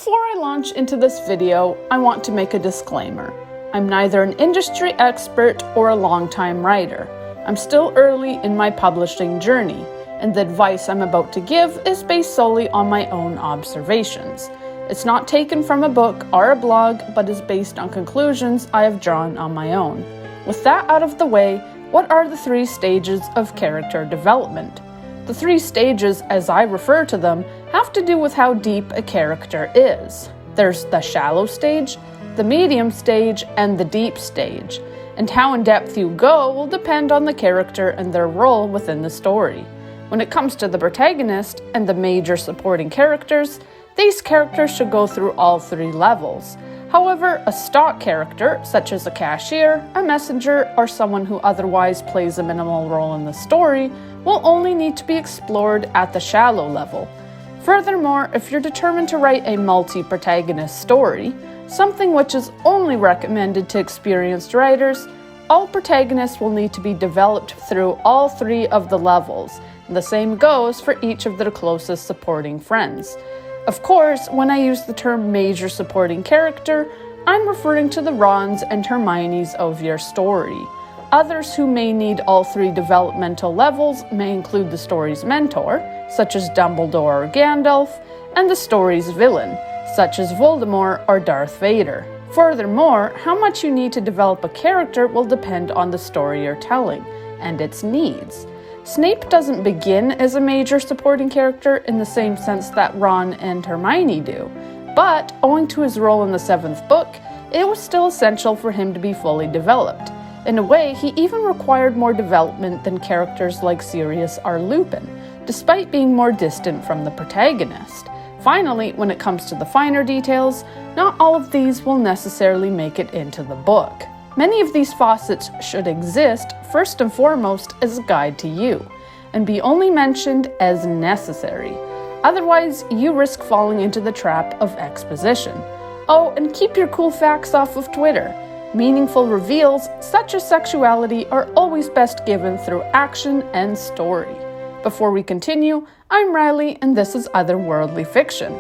Before I launch into this video, I want to make a disclaimer. I'm neither an industry expert or a long-time writer. I'm still early in my publishing journey, and the advice I'm about to give is based solely on my own observations. It's not taken from a book or a blog, but is based on conclusions I have drawn on my own. With that out of the way, what are the 3 stages of character development? The 3 stages, as I refer to them, have to do with how deep a character is. There's the shallow stage, the medium stage, and the deep stage. And how in depth you go will depend on the character and their role within the story. When it comes to the protagonist and the major supporting characters, these characters should go through all 3 levels. However, a stock character, such as a cashier, a messenger, or someone who otherwise plays a minimal role in the story, will only need to be explored at the shallow level. Furthermore, if you're determined to write a multi-protagonist story, something which is only recommended to experienced writers, all protagonists will need to be developed through all 3 of the levels, and the same goes for each of their closest supporting friends. Of course, when I use the term major supporting character, I'm referring to the Rons and Hermiones of your story. Others who may need all 3 developmental levels may include the story's mentor, such as Dumbledore or Gandalf, and the story's villain, such as Voldemort or Darth Vader. Furthermore, how much you need to develop a character will depend on the story you're telling, and its needs. Snape doesn't begin as a major supporting character in the same sense that Ron and Hermione do, but owing to his role in the 7th book, it was still essential for him to be fully developed. In a way, he even required more development than characters like Sirius or Lupin, despite being more distant from the protagonist. Finally, when it comes to the finer details, not all of these will necessarily make it into the book. Many of these facets should exist, first and foremost, as a guide to you, and be only mentioned as necessary. Otherwise, you risk falling into the trap of exposition. Oh, and keep your cool facts off of Twitter. Meaningful reveals, such as sexuality, are always best given through action and story. Before we continue, I'm Riley, and this is Otherworldly Fiction.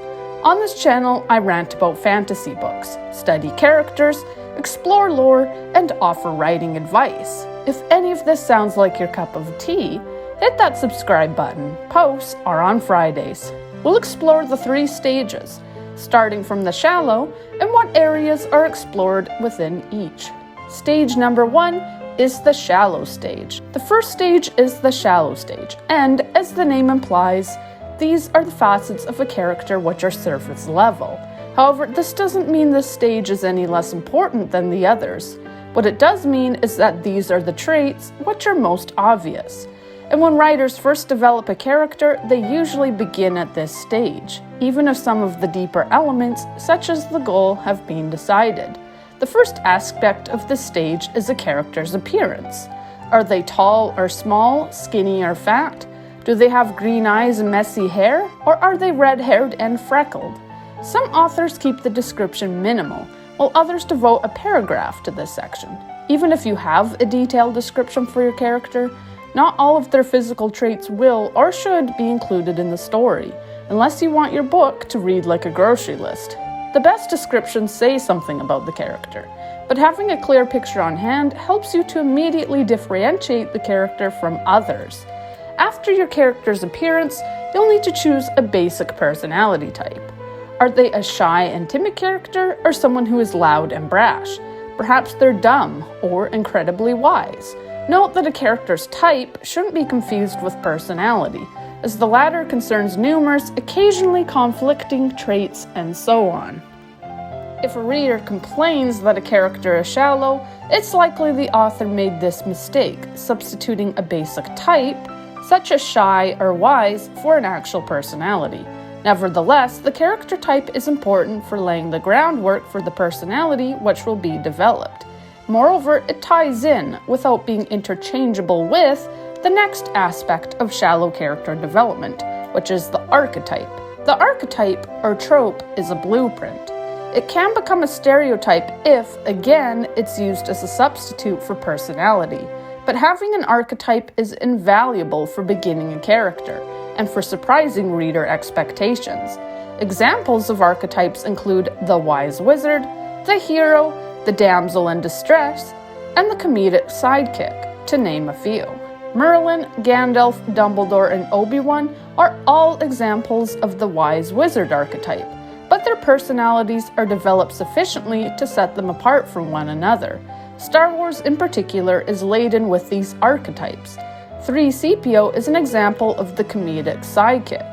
On this channel, I rant about fantasy books, study characters, explore lore, and offer writing advice. If any of this sounds like your cup of tea, hit that subscribe button. Posts are on Fridays. We'll explore the 3 stages, starting from the shallow and what areas are explored within each. Stage number 1 is the shallow stage. The first stage is the shallow stage, and as the name implies, these are the facets of a character which are surface level. However, this doesn't mean this stage is any less important than the others. What it does mean is that these are the traits which are most obvious. And when writers first develop a character, they usually begin at this stage, even if some of the deeper elements, such as the goal, have been decided. The first aspect of this stage is a character's appearance. Are they tall or small, skinny or fat? Do they have green eyes and messy hair? Or are they red-haired and freckled? Some authors keep the description minimal, while others devote a paragraph to this section. Even if you have a detailed description for your character, not all of their physical traits will or should be included in the story, unless you want your book to read like a grocery list. The best descriptions say something about the character, but having a clear picture on hand helps you to immediately differentiate the character from others. After your character's appearance, you'll need to choose a basic personality type. Are they a shy and timid character, or someone who is loud and brash? Perhaps they're dumb or incredibly wise. Note that a character's type shouldn't be confused with personality, as the latter concerns numerous, occasionally conflicting traits and so on. If a reader complains that a character is shallow, it's likely the author made this mistake, substituting a basic type, such as shy or wise, for an actual personality. Nevertheless, the character type is important for laying the groundwork for the personality which will be developed. Moreover, it ties in, without being interchangeable with, the next aspect of shallow character development, which is the archetype. The archetype, or trope, is a blueprint. It can become a stereotype if, again, it's used as a substitute for personality, but having an archetype is invaluable for beginning a character, and for surprising reader expectations. Examples of archetypes include the wise wizard, the hero, the damsel in distress, and the comedic sidekick, to name a few. Merlin, Gandalf, Dumbledore, and Obi-Wan are all examples of the wise wizard archetype, but their personalities are developed sufficiently to set them apart from one another. Star Wars in particular is laden with these archetypes. 3CPO is an example of the comedic sidekick.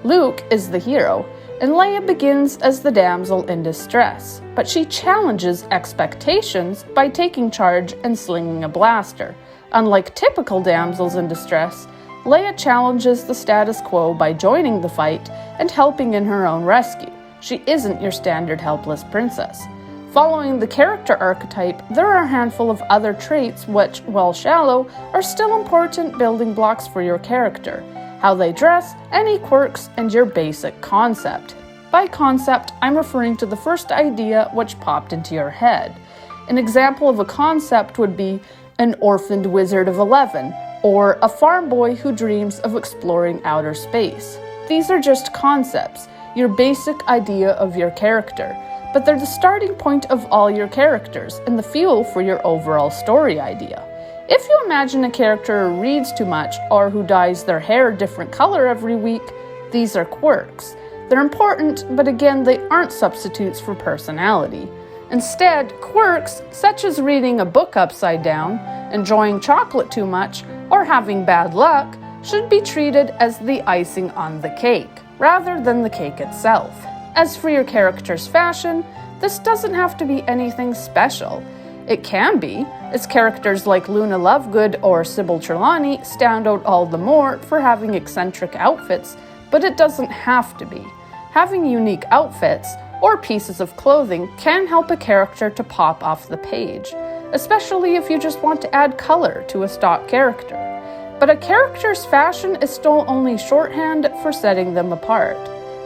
Luke is the hero, and Leia begins as the damsel in distress, but she challenges expectations by taking charge and slinging a blaster. Unlike typical damsels in distress, Leia challenges the status quo by joining the fight and helping in her own rescue. She isn't your standard helpless princess. Following the character archetype, there are a handful of other traits which, while shallow, are still important building blocks for your character. How they dress, any quirks, and your basic concept. By concept, I'm referring to the first idea which popped into your head. An example of a concept would be an orphaned wizard of 11, or a farm boy who dreams of exploring outer space. These are just concepts, your basic idea of your character, but they're the starting point of all your characters and the fuel for your overall story idea. If you imagine a character who reads too much or who dyes their hair a different color every week, these are quirks. They're important, but again, they aren't substitutes for personality. Instead, quirks, such as reading a book upside down, enjoying chocolate too much, or having bad luck, should be treated as the icing on the cake, rather than the cake itself. As for your character's fashion, this doesn't have to be anything special. It can be, as characters like Luna Lovegood or Sybil Trelawney stand out all the more for having eccentric outfits, but it doesn't have to be. Having unique outfits, or pieces of clothing, can help a character to pop off the page, especially if you just want to add color to a stock character. But a character's fashion is still only shorthand for setting them apart.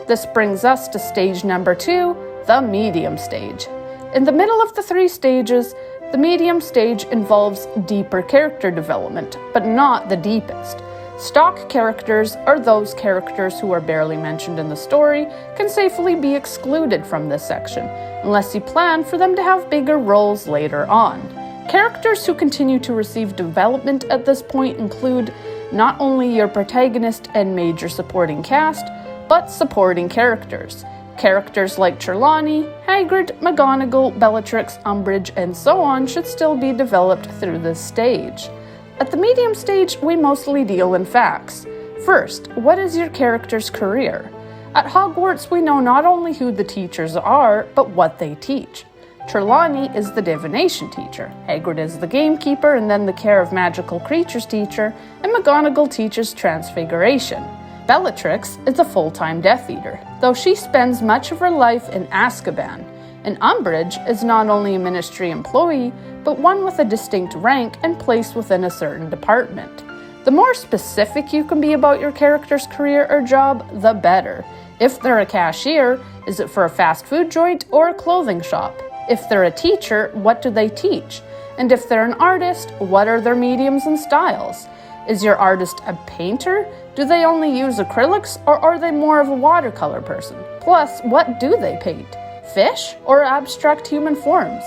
This brings us to stage number 2, the medium stage. In the middle of the 3 stages, the medium stage involves deeper character development, but not the deepest. Stock characters, or those characters who are barely mentioned in the story, can safely be excluded from this section, unless you plan for them to have bigger roles later on. Characters who continue to receive development at this point include not only your protagonist and major supporting cast, but supporting characters. Characters like Trelawney, Hagrid, McGonagall, Bellatrix, Umbridge, and so on should still be developed through this stage. At the medium stage, we mostly deal in facts. First, what is your character's career? At Hogwarts, we know not only who the teachers are, but what they teach. Trelawney is the divination teacher, Hagrid is the gamekeeper and then the care of magical creatures teacher, and McGonagall teaches transfiguration. Bellatrix is a full-time Death Eater, though she spends much of her life in Azkaban, and Umbridge is not only a ministry employee, but one with a distinct rank and place within a certain department. The more specific you can be about your character's career or job, the better. If they're a cashier, is it for a fast food joint or a clothing shop? If they're a teacher, what do they teach? And if they're an artist, what are their mediums and styles? Is your artist a painter? Do they only use acrylics, or are they more of a watercolor person? Plus, what do they paint? Fish or abstract human forms?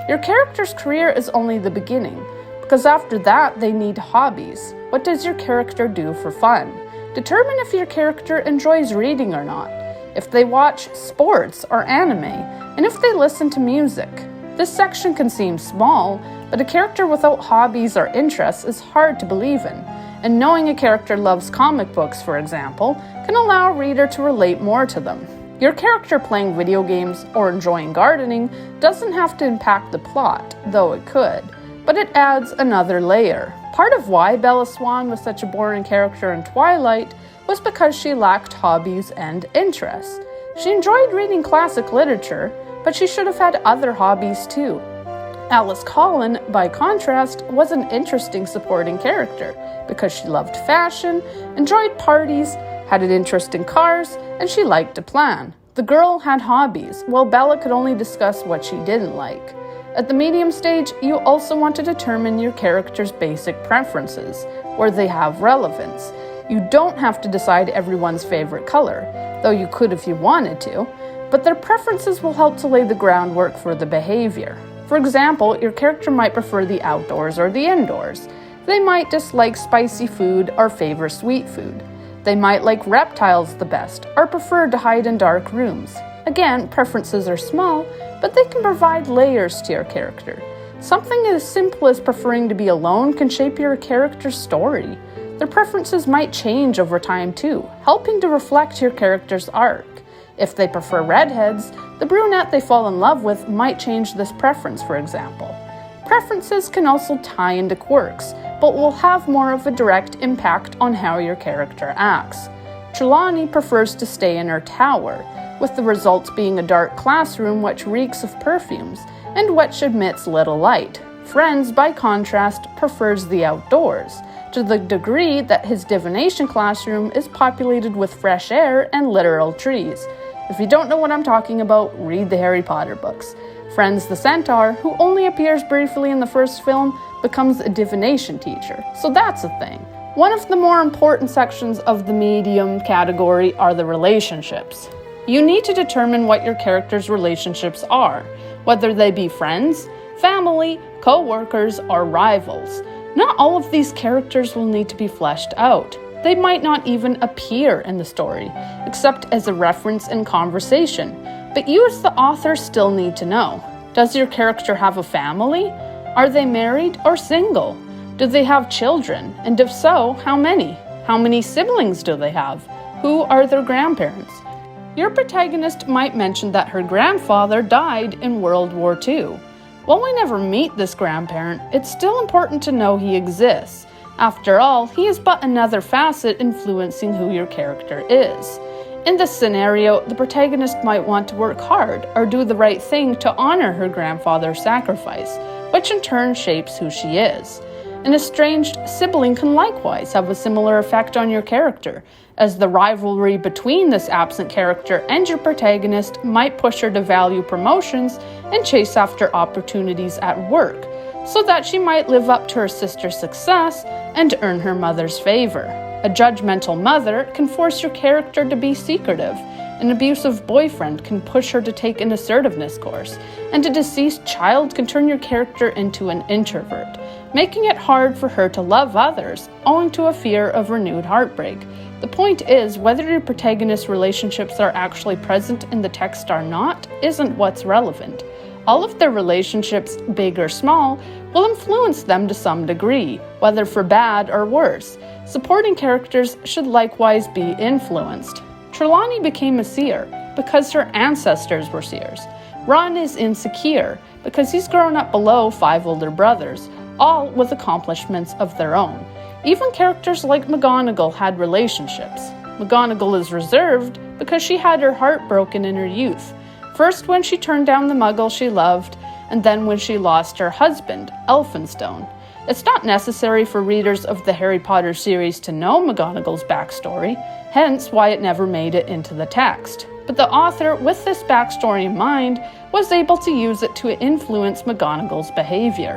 Your character's career is only the beginning, because after that they need hobbies. What does your character do for fun? Determine if your character enjoys reading or not, if they watch sports or anime, and if they listen to music. This section can seem small, but a character without hobbies or interests is hard to believe in, and knowing a character loves comic books, for example, can allow a reader to relate more to them. Your character playing video games or enjoying gardening doesn't have to impact the plot, though it could, but it adds another layer. Part of why Bella Swan was such a boring character in Twilight was because she lacked hobbies and interests. She enjoyed reading classic literature, but she should have had other hobbies too. Alice Collin, by contrast, was an interesting supporting character because she loved fashion, enjoyed parties, had an interest in cars, and she liked to plan. The girl had hobbies, while Bella could only discuss what she didn't like. At the medium stage, you also want to determine your character's basic preferences, where they have relevance. You don't have to decide everyone's favorite color. though you could if you wanted to, but their preferences will help to lay the groundwork for the behavior. For example, your character might prefer the outdoors or the indoors. They might dislike spicy food or favor sweet food. They might like reptiles the best or prefer to hide in dark rooms. Again, preferences are small, but they can provide layers to your character. Something as simple as preferring to be alone can shape your character's story. Their preferences might change over time too, helping to reflect your character's arc. If they prefer redheads, the brunette they fall in love with might change this preference, for example. Preferences can also tie into quirks, but will have more of a direct impact on how your character acts. Trelawney prefers to stay in her tower, with the results being a dark classroom which reeks of perfumes, and which emits little light. Friends, by contrast, prefers the outdoors, to the degree that his divination classroom is populated with fresh air and literal trees. If you don't know what I'm talking about, read the Harry Potter books. Friends the Centaur, who only appears briefly in the first film, becomes a divination teacher, so that's a thing. One of the more important sections of the medium category are the relationships. You need to determine what your character's relationships are, whether they be friends, family, co-workers, or rivals. Not all of these characters will need to be fleshed out. They might not even appear in the story, except as a reference in conversation, but you as the author still need to know. Does your character have a family? Are they married or single? Do they have children? And if so, how many? How many siblings do they have? Who are their grandparents? Your protagonist might mention that her grandfather died in World War II. While we never meet this grandparent, it's still important to know he exists. After all, he is but another facet influencing who your character is. In this scenario, the protagonist might want to work hard or do the right thing to honor her grandfather's sacrifice, which in turn shapes who she is. An estranged sibling can likewise have a similar effect on your character, as the rivalry between this absent character and your protagonist might push her to value promotions and chase after opportunities at work, so that she might live up to her sister's success and earn her mother's favor. A judgmental mother can force your character to be secretive. An abusive boyfriend can push her to take an assertiveness course, and a deceased child can turn your character into an introvert, making it hard for her to love others, owing to a fear of renewed heartbreak. The point is, whether your protagonist's relationships are actually present in the text or not isn't what's relevant. All of their relationships, big or small, will influence them to some degree, whether for bad or worse. Supporting characters should likewise be influenced. Trelawney became a seer because her ancestors were seers. Ron is insecure because he's grown up below 5 older brothers, all with accomplishments of their own. Even characters like McGonagall had relationships. McGonagall is reserved because she had her heart broken in her youth. First when she turned down the muggle she loved, and then when she lost her husband, Elphinstone. It's not necessary for readers of the Harry Potter series to know McGonagall's backstory, hence why it never made it into the text. But the author, with this backstory in mind, was able to use it to influence McGonagall's behavior.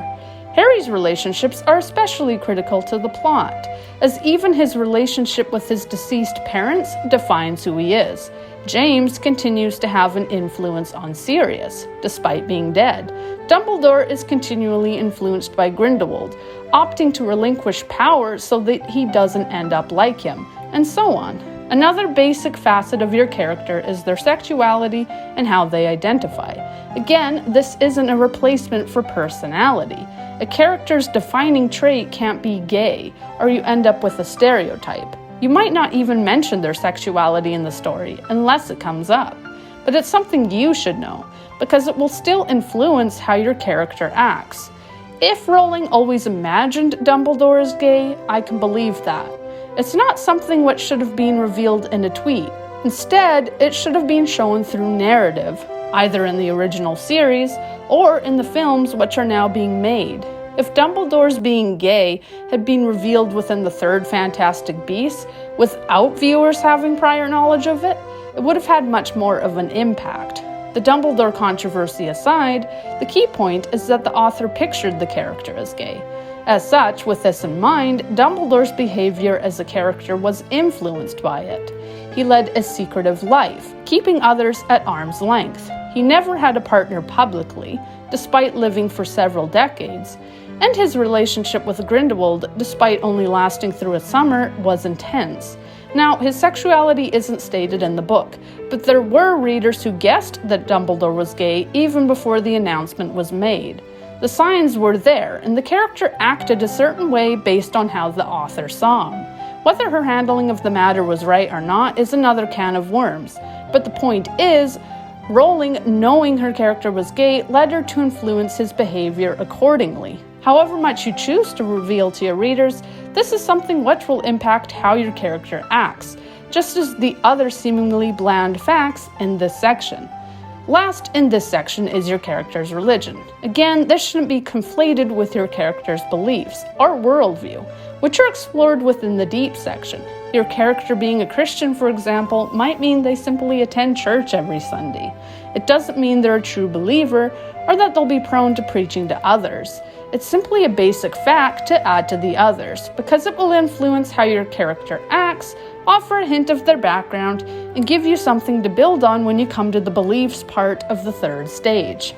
Harry's relationships are especially critical to the plot, as even his relationship with his deceased parents defines who he is. James continues to have an influence on Sirius, despite being dead. Dumbledore is continually influenced by Grindelwald, opting to relinquish power so that he doesn't end up like him, and so on. Another basic facet of your character is their sexuality and how they identify. Again, this isn't a replacement for personality. A character's defining trait can't be gay, or you end up with a stereotype. You might not even mention their sexuality in the story, unless it comes up. But it's something you should know, because it will still influence how your character acts. If Rowling always imagined Dumbledore as gay, I can believe that. It's not something which should have been revealed in a tweet. Instead, it should have been shown through narrative, either in the original series or in the films which are now being made. If Dumbledore's being gay had been revealed within the third Fantastic Beasts, without viewers having prior knowledge of it, it would have had much more of an impact. The Dumbledore controversy aside, the key point is that the author pictured the character as gay. As such, with this in mind, Dumbledore's behavior as a character was influenced by it. He led a secretive life, keeping others at arm's length. He never had a partner publicly, despite living for several decades, and his relationship with Grindelwald, despite only lasting through a summer, was intense. Now, his sexuality isn't stated in the book, but there were readers who guessed that Dumbledore was gay even before the announcement was made. The signs were there, and the character acted a certain way based on how the author saw him. Whether her handling of the matter was right or not is another can of worms, but the point is, Rowling, knowing her character was gay, led her to influence his behavior accordingly. However much you choose to reveal to your readers, this is something which will impact how your character acts, just as the other seemingly bland facts in this section. Last in this section is your character's religion. Again, this shouldn't be conflated with your character's beliefs, or worldview, which are explored within the deep section. Your character being a Christian, for example, might mean they simply attend church every Sunday. It doesn't mean they're a true believer, or that they'll be prone to preaching to others. It's simply a basic fact to add to the others, because it will influence how your character acts, offer a hint of their background, and give you something to build on when you come to the beliefs part of the third stage.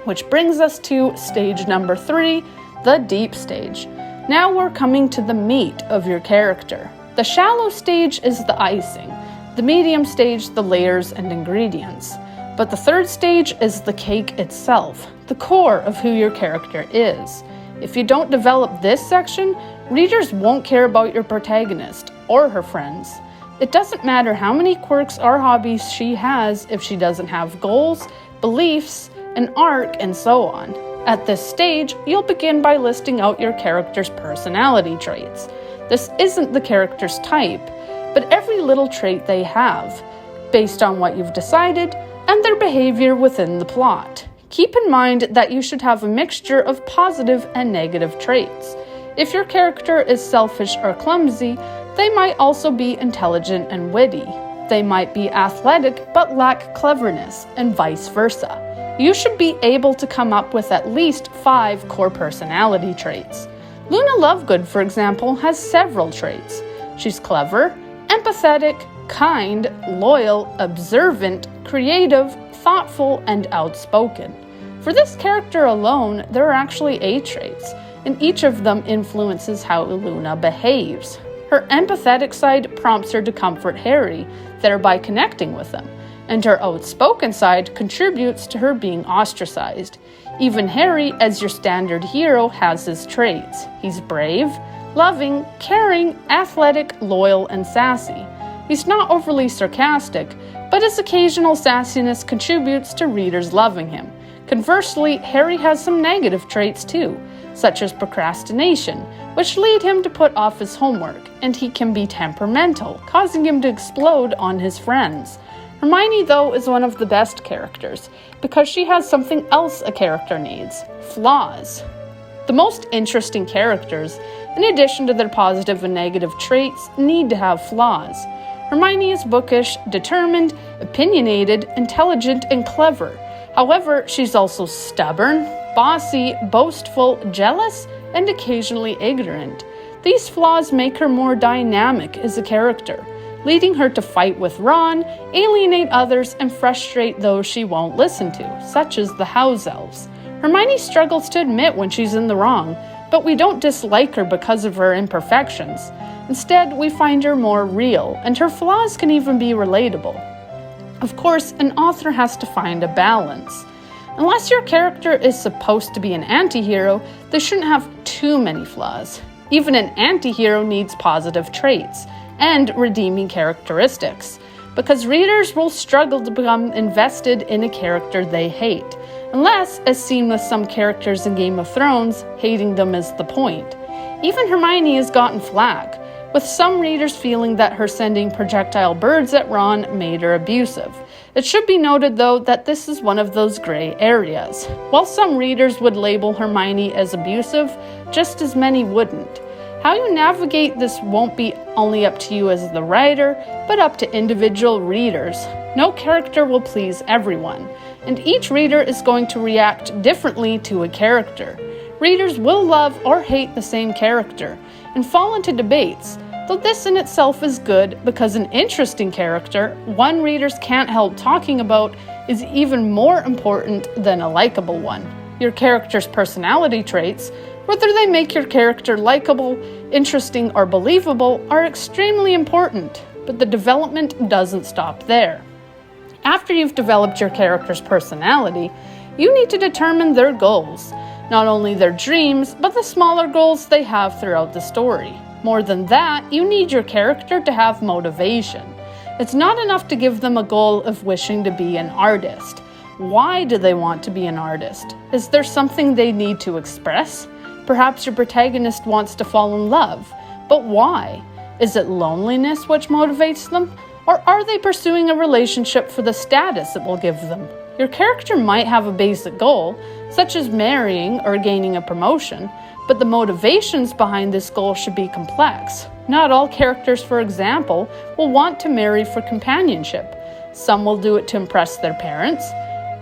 Which brings us to stage number 3, the deep stage. Now we're coming to the meat of your character. The shallow stage is the icing, the medium stage the layers and ingredients. But the third stage is the cake itself, the core of who your character is. If you don't develop this section, readers won't care about your protagonist or her friends. It doesn't matter how many quirks or hobbies she has if she doesn't have goals, beliefs, an arc, and so on. At this stage, you'll begin by listing out your character's personality traits. This isn't the character's type, but every little trait they have, based on what you've decided, and their behavior within the plot. Keep in mind that you should have a mixture of positive and negative traits. If your character is selfish or clumsy, they might also be intelligent and witty. They might be athletic but lack cleverness, and vice versa. You should be able to come up with at least 5 core personality traits. Luna Lovegood, for example, has several traits. She's clever, empathetic, kind, loyal, observant, creative, thoughtful, and outspoken. For this character alone, there are actually 8 traits, and each of them influences how Luna behaves. Her empathetic side prompts her to comfort Harry, thereby connecting with him, and her outspoken side contributes to her being ostracized. Even Harry, as your standard hero, has his traits. He's brave, loving, caring, athletic, loyal, and sassy. He's not overly sarcastic, but his occasional sassiness contributes to readers loving him. Conversely, Harry has some negative traits too, such as procrastination, which lead him to put off his homework, and he can be temperamental, causing him to explode on his friends. Hermione, though, is one of the best characters, because she has something else a character needs: flaws. The most interesting characters, in addition to their positive and negative traits, need to have flaws. Hermione is bookish, determined, opinionated, intelligent, and clever. However, she's also stubborn, bossy, boastful, jealous, and occasionally ignorant. These flaws make her more dynamic as a character, leading her to fight with Ron, alienate others, and frustrate those she won't listen to, such as the house elves. Hermione struggles to admit when she's in the wrong, but we don't dislike her because of her imperfections. Instead, we find her more real, and her flaws can even be relatable. Of course, an author has to find a balance. Unless your character is supposed to be an anti-hero, they shouldn't have too many flaws. Even an anti-hero needs positive traits and redeeming characteristics, because readers will struggle to become invested in a character they hate, unless, as seen with some characters in Game of Thrones, hating them is the point. Even Hermione has gotten flack, with some readers feeling that her sending projectile birds at Ron made her abusive. It should be noted, though, that this is one of those gray areas. While some readers would label Hermione as abusive, just as many wouldn't. How you navigate this won't be only up to you as the writer, but up to individual readers. No character will please everyone, and each reader is going to react differently to a character. Readers will love or hate the same character and fall into debates, though this in itself is good because an interesting character one readers can't help talking about is even more important than a likable one. Your character's personality traits, whether they make your character likable, interesting, or believable, are extremely important, but the development doesn't stop there. After you've developed your character's personality, you need to determine their goals, not only their dreams, but the smaller goals they have throughout the story. More than that, you need your character to have motivation. It's not enough to give them a goal of wishing to be an artist. Why do they want to be an artist? Is there something they need to express? Perhaps your protagonist wants to fall in love, but why? Is it loneliness which motivates them? Or are they pursuing a relationship for the status it will give them? Your character might have a basic goal, such as marrying or gaining a promotion, but the motivations behind this goal should be complex. Not all characters, for example, will want to marry for companionship. Some will do it to impress their parents,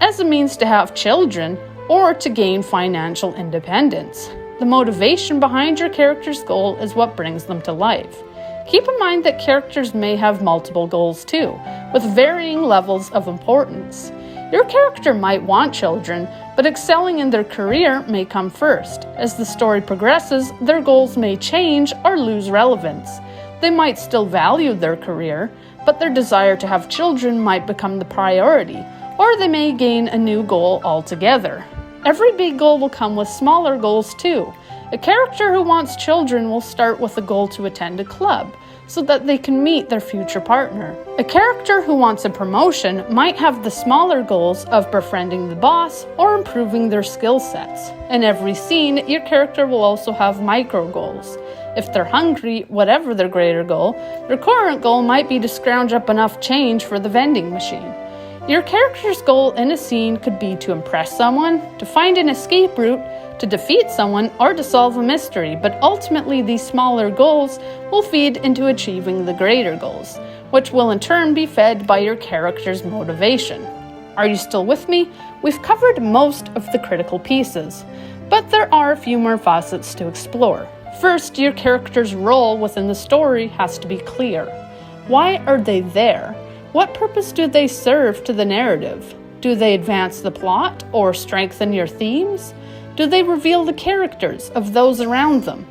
as a means to have children, or to gain financial independence. The motivation behind your character's goal is what brings them to life. Keep in mind that characters may have multiple goals too, with varying levels of importance. Your character might want children, but excelling in their career may come first. As the story progresses, their goals may change or lose relevance. They might still value their career, but their desire to have children might become the priority, or they may gain a new goal altogether. Every big goal will come with smaller goals too. A character who wants children will start with a goal to attend a club, so that they can meet their future partner. A character who wants a promotion might have the smaller goals of befriending the boss or improving their skill sets. In every scene, your character will also have micro goals. If they're hungry, whatever their greater goal, their current goal might be to scrounge up enough change for the vending machine. Your character's goal in a scene could be to impress someone, to find an escape route, to defeat someone, or to solve a mystery, but ultimately these smaller goals will feed into achieving the greater goals, which will in turn be fed by your character's motivation. Are you still with me? We've covered most of the critical pieces, but there are a few more facets to explore. First, your character's role within the story has to be clear. Why are they there? What purpose do they serve to the narrative? Do they advance the plot or strengthen your themes? Do they reveal the characters of those around them?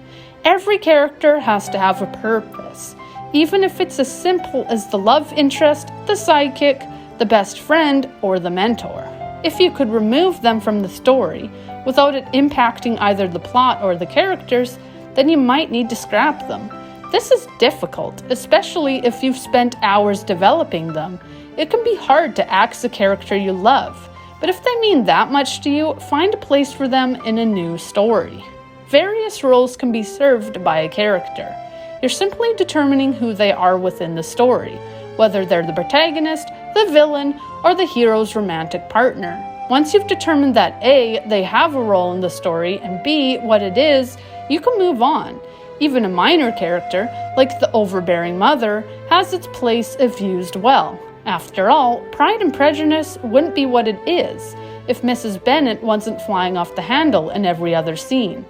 Every character has to have a purpose, even if it's as simple as the love interest, the sidekick, the best friend, or the mentor. If you could remove them from the story without it impacting either the plot or the characters, then you might need to scrap them. This is difficult, especially if you've spent hours developing them. It can be hard to axe a character you love, but if they mean that much to you, find a place for them in a new story. Various roles can be served by a character. You're simply determining who they are within the story, whether they're the protagonist, the villain, or the hero's romantic partner. Once you've determined that A, they have a role in the story, and B, what it is, you can move on. Even a minor character, like the overbearing mother, has its place if used well. After all, Pride and Prejudice wouldn't be what it is if Mrs. Bennet wasn't flying off the handle in every other scene.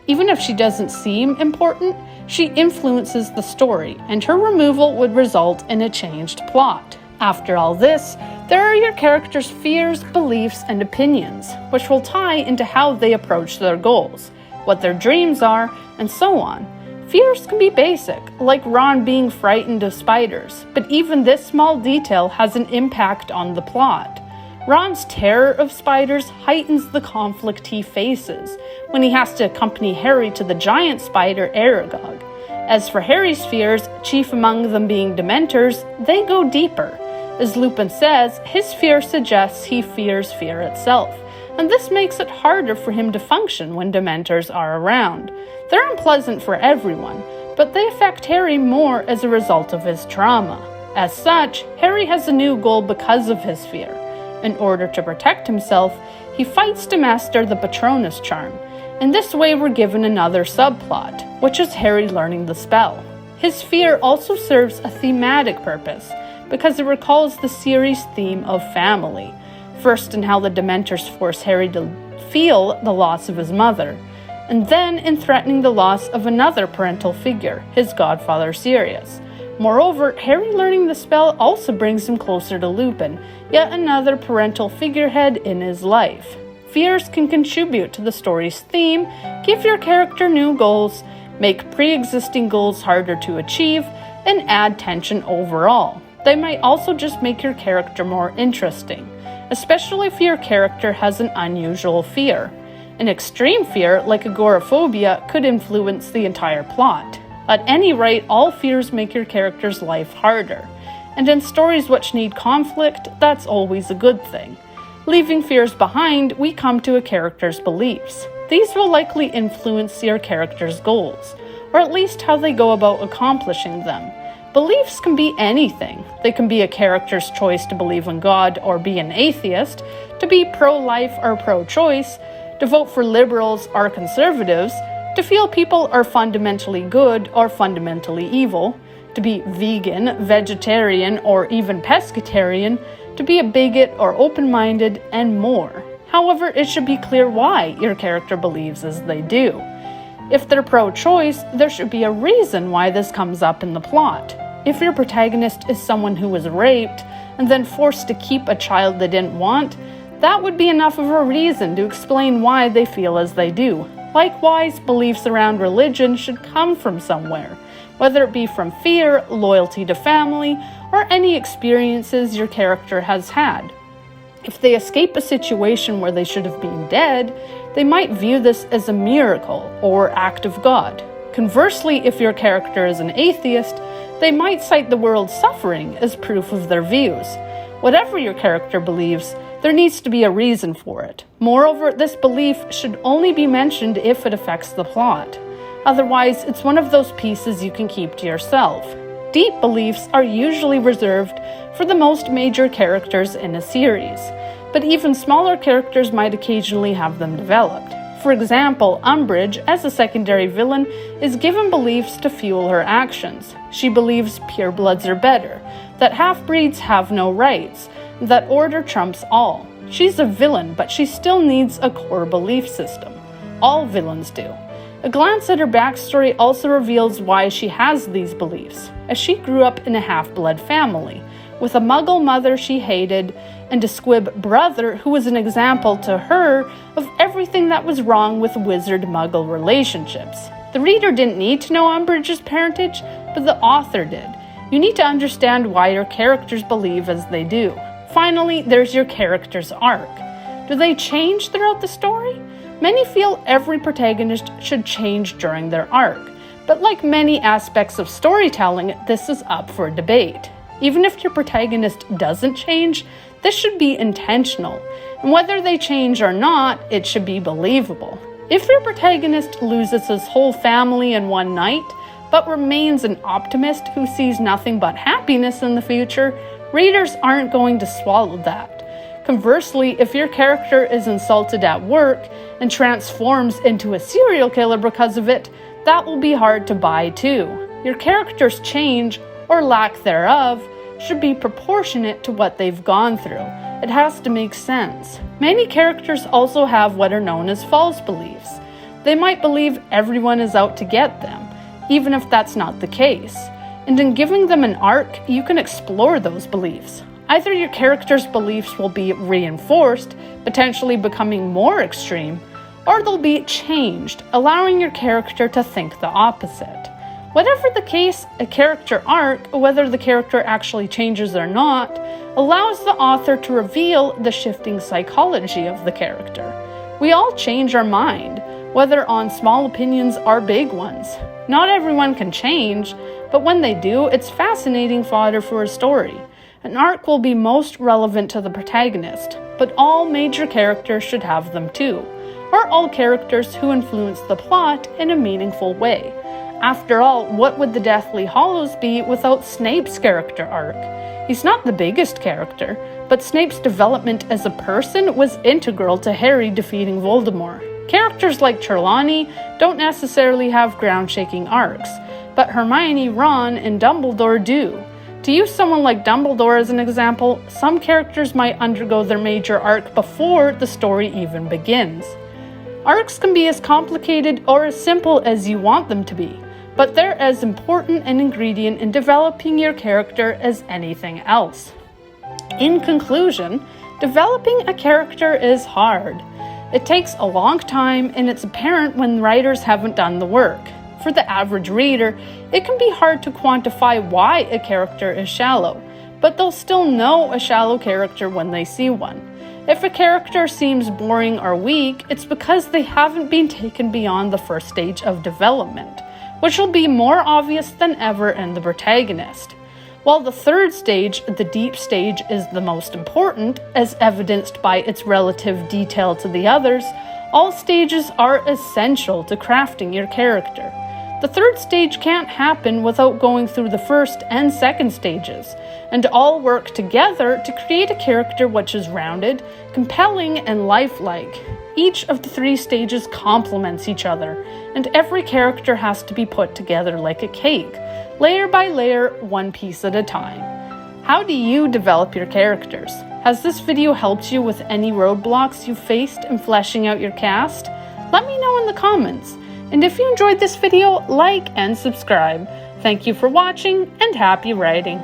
Even if she doesn't seem important, she influences the story, and her removal would result in a changed plot. After all this, there are your character's fears, beliefs, and opinions, which will tie into how they approach their goals, what their dreams are, and so on. Fears can be basic, like Ron being frightened of spiders, but even this small detail has an impact on the plot. Ron's terror of spiders heightens the conflict he faces when he has to accompany Harry to the giant spider Aragog. As for Harry's fears, chief among them being Dementors, they go deeper. As Lupin says, his fear suggests he fears fear itself, and this makes it harder for him to function when Dementors are around. They're unpleasant for everyone, but they affect Harry more as a result of his trauma. As such, Harry has a new goal because of his fear. In order to protect himself, he fights to master the Patronus Charm. In this way, we're given another subplot, which is Harry learning the spell. His fear also serves a thematic purpose, because it recalls the series' theme of family. First, in how the Dementors force Harry to feel the loss of his mother. and then in threatening the loss of another parental figure, his godfather Sirius. Moreover, Harry learning the spell also brings him closer to Lupin, yet another parental figurehead in his life. Fears can contribute to the story's theme, give your character new goals, make pre-existing goals harder to achieve, and add tension overall. They might also just make your character more interesting, especially if your character has an unusual fear. An extreme fear, like agoraphobia, could influence the entire plot. At any rate, all fears make your character's life harder, and in stories which need conflict, that's always a good thing. Leaving fears behind, we come to a character's beliefs. These will likely influence your character's goals, or at least how they go about accomplishing them. Beliefs can be anything. They can be a character's choice to believe in God or be an atheist, to be pro-life or pro-choice, to vote for liberals or conservatives, to feel people are fundamentally good or fundamentally evil, to be vegan, vegetarian, or even pescatarian, to be a bigot or open-minded, and more. However, it should be clear why your character believes as they do. If they're pro-choice, there should be a reason why this comes up in the plot. If your protagonist is someone who was raped and then forced to keep a child they didn't want, that would be enough of a reason to explain why they feel as they do. Likewise, beliefs around religion should come from somewhere, whether it be from fear, loyalty to family, or any experiences your character has had. If they escape a situation where they should have been dead, they might view this as a miracle or act of God. Conversely, if your character is an atheist, they might cite the world's suffering as proof of their views. Whatever your character believes, there needs to be a reason for it. Moreover, this belief should only be mentioned if it affects the plot. Otherwise, it's one of those pieces you can keep to yourself. Deep beliefs are usually reserved for the most major characters in a series, but even smaller characters might occasionally have them developed. For example, Umbridge, as a secondary villain, is given beliefs to fuel her actions. She believes purebloods are better, that half-breeds have no rights, that order trumps all. She's a villain, but she still needs a core belief system. All villains do. A glance at her backstory also reveals why she has these beliefs, as she grew up in a half-blood family, with a muggle mother she hated, and a squib brother who was an example to her of everything that was wrong with wizard-muggle relationships. The reader didn't need to know Umbridge's parentage, but the author did. You need to understand why your characters believe as they do. Finally, there's your character's arc. Do they change throughout the story? Many feel every protagonist should change during their arc, but like many aspects of storytelling, this is up for debate. Even if your protagonist doesn't change, this should be intentional, and whether they change or not, it should be believable. If your protagonist loses his whole family in one night, but remains an optimist who sees nothing but happiness in the future, readers aren't going to swallow that. Conversely, if your character is insulted at work and transforms into a serial killer because of it, that will be hard to buy too. Your character's change, or lack thereof, should be proportionate to what they've gone through. It has to make sense. Many characters also have what are known as false beliefs. They might believe everyone is out to get them, even if that's not the case. And in giving them an arc, you can explore those beliefs. Either your character's beliefs will be reinforced, potentially becoming more extreme, or they'll be changed, allowing your character to think the opposite. Whatever the case, a character arc, whether the character actually changes or not, allows the author to reveal the shifting psychology of the character. We all change our mind, whether on small opinions or big ones. Not everyone can change, but when they do, it's fascinating fodder for a story. An arc will be most relevant to the protagonist, but all major characters should have them too, or all characters who influence the plot in a meaningful way. After all, what would the Deathly Hallows be without Snape's character arc? He's not the biggest character, but Snape's development as a person was integral to Harry defeating Voldemort. Characters like Trelawney don't necessarily have ground-shaking arcs, but Hermione, Ron, and Dumbledore do. To use someone like Dumbledore as an example, some characters might undergo their major arc before the story even begins. Arcs can be as complicated or as simple as you want them to be, but they're as important an ingredient in developing your character as anything else. In conclusion, developing a character is hard. It takes a long time, and it's apparent when writers haven't done the work. For the average reader, it can be hard to quantify why a character is shallow, but they'll still know a shallow character when they see one. If a character seems boring or weak, it's because they haven't been taken beyond the first stage of development, which will be more obvious than ever in the protagonist. While the third stage, the deep stage, is the most important, as evidenced by its relative detail to the others, all stages are essential to crafting your character. The third stage can't happen without going through the first and second stages, and all work together to create a character which is rounded, compelling, and lifelike. Each of the three stages complements each other, and every character has to be put together like a cake, layer by layer, one piece at a time. How do you develop your characters? Has this video helped you with any roadblocks you faced in fleshing out your cast? Let me know in the comments. And if you enjoyed this video, like and subscribe. Thank you for watching, and happy writing!